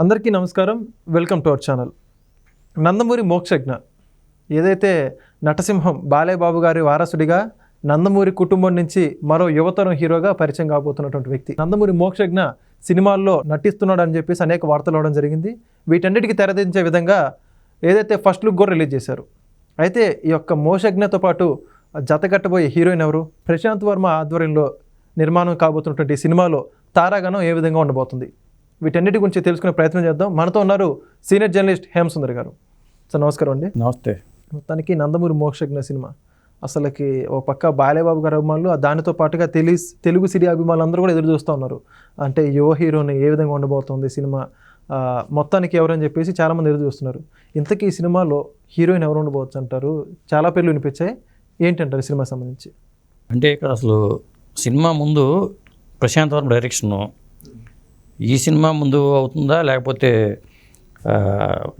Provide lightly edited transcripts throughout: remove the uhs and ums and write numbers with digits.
అందరికీ నమస్కారం. Welcome to our channel. Nandamuri Mokshagna ఏదైతే నటసింహం బాలయ్య బాబు గారి వారసుడిగా నందమూరి కుటుంబం నుంచి మరో యువతరం హీరోగా పరిచయం కాబోతున్నటువంటి వ్యక్తి నందమూరి మోక్షజ్ఞ సినిమాల్లో నటిస్తున్నాడు అని చెప్పేసి అనేక వార్తలు అవడం జరిగింది. వీటన్నిటికీ తెరదించే విధంగా ఏదైతే ఫస్ట్ లుక్ కూడా రిలీజ్ చేశారు. అయితే ఈ యొక్క మోక్షజ్ఞతో పాటు జతకట్టబోయే హీరోయిన్ ఎవరు? ప్రశాంత్ వర్మ ఆధ్వర్యంలో నిర్మాణం కాబోతున్నటువంటి సినిమాలో తారాగణం ఏ విధంగా ఉండబోతుంది? వీటన్నిటి గురించి తెలుసుకునే ప్రయత్నం చేద్దాం. మనతో ఉన్నారు సీనియర్ జర్నలిస్ట్ హేమసుందర్ గారు. సార్ నమస్కారం అండి. నమస్తే. మొత్తానికి నందమూరి మోక్షజ్ఞ సినిమా అసలుకి ఒక పక్క బాలయ్య బాబు గారి అభిమానులు, దానితో పాటుగా తెలుగు సినీ అభిమానులు అందరూ కూడా ఎదురు చూస్తూ ఉన్నారు. అంటే యువ హీరోని ఏ విధంగా ఉండబోతుంది సినిమా, మొత్తానికి ఎవరని చెప్పేసి చాలామంది ఎదురు చూస్తున్నారు. ఇంతకీ ఈ సినిమాలో హీరోయిన్ ఎవరు ఉండబోవచ్చు అంటారు? చాలా పేర్లు వినిపించాయి. ఏంటంటారు సినిమా సంబంధించి? అంటే ఇక్కడ అసలు సినిమా ముందు ప్రశాంత్ వర్మ డైరెక్షను, ఈ సినిమా ముందు అవుతుందా లేకపోతే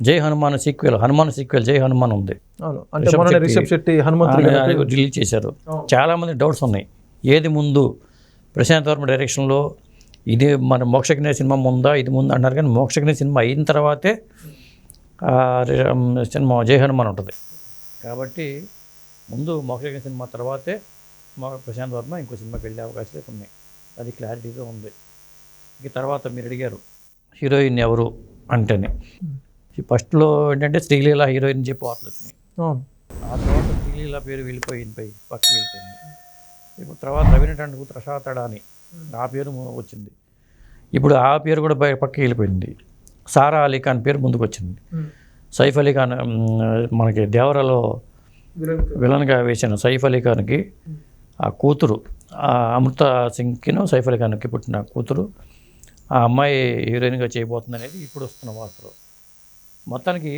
జై హనుమాన్ సీక్వెల్ జై హనుమాన్ ఉంది. అవును, అంటే రిషబ్ శెట్టి హనుమంతుడు రిలీజ్ చేశారు. చాలామంది డౌట్స్ ఉన్నాయి, ఏది ముందు ప్రశాంత్ వర్మ డైరెక్షన్లో ఇది మన మోక్షజ్ఞ సినిమా ముందా ఇది ముందు అన్నారు. కానీ మోక్షజ్ఞ సినిమా అయిన తర్వాతే సినిమా జై హనుమాన్ ఉంటుంది. కాబట్టి ముందు మోక్షజ్ఞ సినిమా తర్వాతే ప్రశాంత్ వర్మ ఇంకో సినిమాకి వెళ్ళే అవకాశాలు ఉన్నాయి. అది క్లారిటీగా ఉంది. ఇక తర్వాత మీరు అడిగారు హీరోయిన్ ఎవరు అంటేనే, ఫస్ట్లో ఏంటంటే శ్రీలీల హీరోయిన్ చెప్పి వార్తలు వచ్చినాయి. ఆ తర్వాత శ్రీలీల పేరు వెళ్ళిపోయింది, పక్కకి వెళ్ళిపోయింది. ఇప్పుడు తర్వాత రవినటన్ కూతురు రషాతడా అని ఆ పేరు వచ్చింది. ఇప్పుడు ఆ పేరు కూడా పక్కకి వెళ్ళిపోయింది. సారా అలీ ఖాన్ పేరు ముందుకు వచ్చింది. సైఫ్ అలీ ఖాన్ మనకి దేవరలో విలన్గా వేసిన సైఫ్ అలీ ఖాన్కి ఆ కూతురు అమృత సింగ్కిను సైఫ్ అలీ ఖాన్కి పుట్టిన కూతురు ఆ అమ్మాయి హీరోయిన్గా చేయబోతుంది అనేది ఇప్పుడు వస్తున్న వార్తలు. మొత్తానికి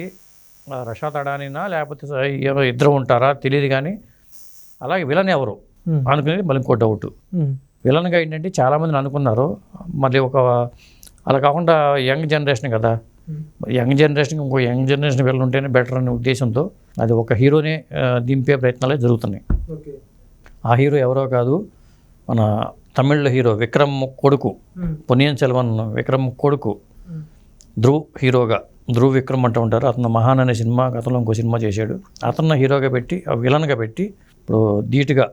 రషాద్ అడానీనా లేకపోతే ఇద్దరు ఉంటారా తెలియదు. కానీ అలాగే విలన్ ఎవరు అనుకునేది మళ్ళీ ఇంకో డౌట్. విలన్గా ఏంటంటే చాలామందిని అనుకున్నారు. మళ్ళీ అలా కాకుండా యంగ్ జనరేషన్ కదా, యంగ్ జనరేషన్ విలన్ ఉంటేనే బెటర్ అనే ఉద్దేశంతో అది ఒక హీరోనే దింపే ప్రయత్నాలే జరుగుతున్నాయి. ఆ హీరో ఎవరో కాదు, మన తమిళ హీరో విక్రమ్ కొడుకు, పొన్నియిన్ సెల్వన్ విక్రమ్ కొడుకు ధ్రువ్ విక్రమ్ అంటూ ఉంటారు. అతను మహాన్ అనే సినిమా గతంలో ఇంకో సినిమా చేశాడు. అతను హీరోగా పెట్టి విలన్గా పెట్టి ఇప్పుడు ధీటుగా,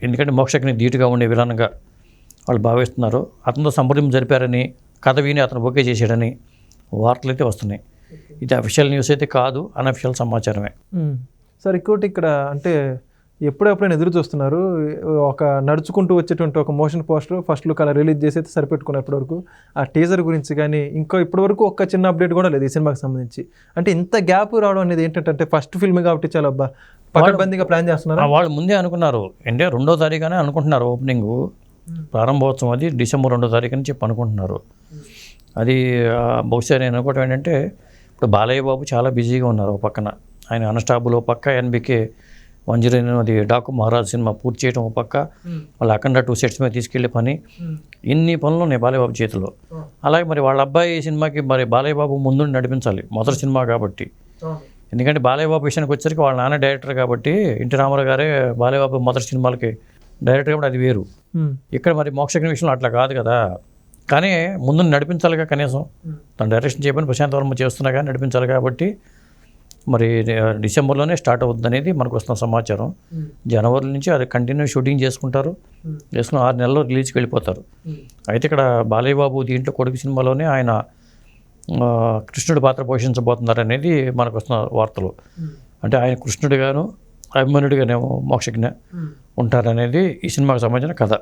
ఎందుకంటే మోక్షజ్ఞ ధీటుగా ఉండే విలన్గా వాళ్ళు భావిస్తున్నారు. అతనితో సంప్రదింపు జరిపారని, కథ విని అతను ఓకే చేశాడని వార్తలు అయితే వస్తున్నాయి. ఇది అఫీషియల్ న్యూస్ అయితే కాదు, అన్అఫీషియల్ సమాచారమే. సార్ ఇంకోటి ఇక్కడ అంటే ఎప్పుడెప్పుడైనా ఎదురు చూస్తున్నారు, ఒక నడుచుకుంటూ వచ్చేటువంటి ఒక మోషన్ పోస్టర్ ఫస్ట్ లుక్ అలా రిలీజ్ చేసి అయితే సరిపెట్టుకున్నారు. ఇప్పటివరకు ఆ టీజర్ గురించి కానీ ఇంకా ఇప్పటివరకు ఒక్క చిన్న అప్డేట్ కూడా లేదు ఈ సినిమాకి సంబంధించి. అంటే ఇంత గ్యాప్ రావడం అనేది ఏంటంటే ఫస్ట్ ఫిల్మ్ కాబట్టి చాలా పకడ్బందీగా ప్లాన్ చేస్తున్నారు. వాళ్ళు ముందే అనుకున్నారు, అంటే 2వ తారీఖునే అనుకుంటున్నారు ఓపెనింగ్ ప్రారంభోత్సవం. అది డిసెంబర్ 2వ తారీఖు అని చెప్పి అనుకుంటున్నారు. అది బహుశా నేను అనుకోవటం ఏంటంటే ఇప్పుడు బాలయ్య బాబు చాలా బిజీగా ఉన్నారు. ఒక పక్కన ఆయన అన్స్టాబుల్, పక్క ఎన్బికే 109 అది డాకు మహారాజ్ సినిమా పూర్తి చేయడం ఒక పక్క, వాళ్ళ అఖండ 2 సెట్స్ మీద తీసుకెళ్లే పని, ఇన్ని పనులు ఉన్నాయి బాలయ్య బాబు చేతిలో. అలాగే మరి వాళ్ళ అబ్బాయి సినిమాకి మరి బాలయ్య బాబు ముందు నడిపించాలి, మొదటి సినిమా కాబట్టి. ఎందుకంటే బాలయ్య బాబు విషయానికి వచ్చేసరికి వాళ్ళ నాన్న డైరెక్టర్ కాబట్టి, ఎన్టీ రామారావు గారే బాలయ్య బాబు మొదటి సినిమాలకి డైరెక్టర్ కాబట్టి అది వేరు. ఇక్కడ మరి మోక్షజ్ఞ విషయంలో అట్లా కాదు కదా. కానీ ముందు నడిపించాలిగా, కనీసం తను డైరెక్షన్ చేయమని ప్రశాంత్ వర్మ చేస్తున్నా కానీ నడిపించాలి. కాబట్టి మరి డిసెంబర్లోనే స్టార్ట్ అవుతుంది అనేది మనకు వస్తున్న సమాచారం. జనవరి నుంచి అది కంటిన్యూ షూటింగ్ చేసుకుని 6 నెలల్లో రిలీజ్కి వెళ్ళిపోతారు. అయితే ఇక్కడ బాలయ్య బాబు దీంట్లో కొడుకు సినిమాలోనే ఆయన కృష్ణుడి పాత్ర పోషించబోతున్నారు అనేది మనకు వస్తున్న వార్తలు. అంటే ఆయన కృష్ణుడిగాను అభిమన్యుడిగానేమో మోక్షజ్ఞ ఉంటారనేది ఈ సినిమాకు సంబంధించిన కథ.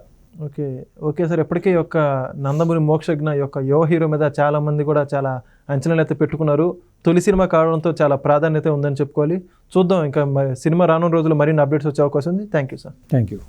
ఓకే సార్, ఎప్పటికీ యొక్క నందమూరి మోక్షజ్ఞ యొక్క యువ హీరో మీద చాలామంది కూడా చాలా అంచనాలు అయితే పెట్టుకున్నారు. తొలి సినిమా కావడంతో చాలా ప్రాధాన్యత ఉందని చెప్పుకోవాలి. చూద్దాం, ఇంకా సినిమా రానున్న రోజుల్లో మరిన్ని అప్డేట్స్ వచ్చే అవకాశం ఉంది. Thank you sir. Thank you.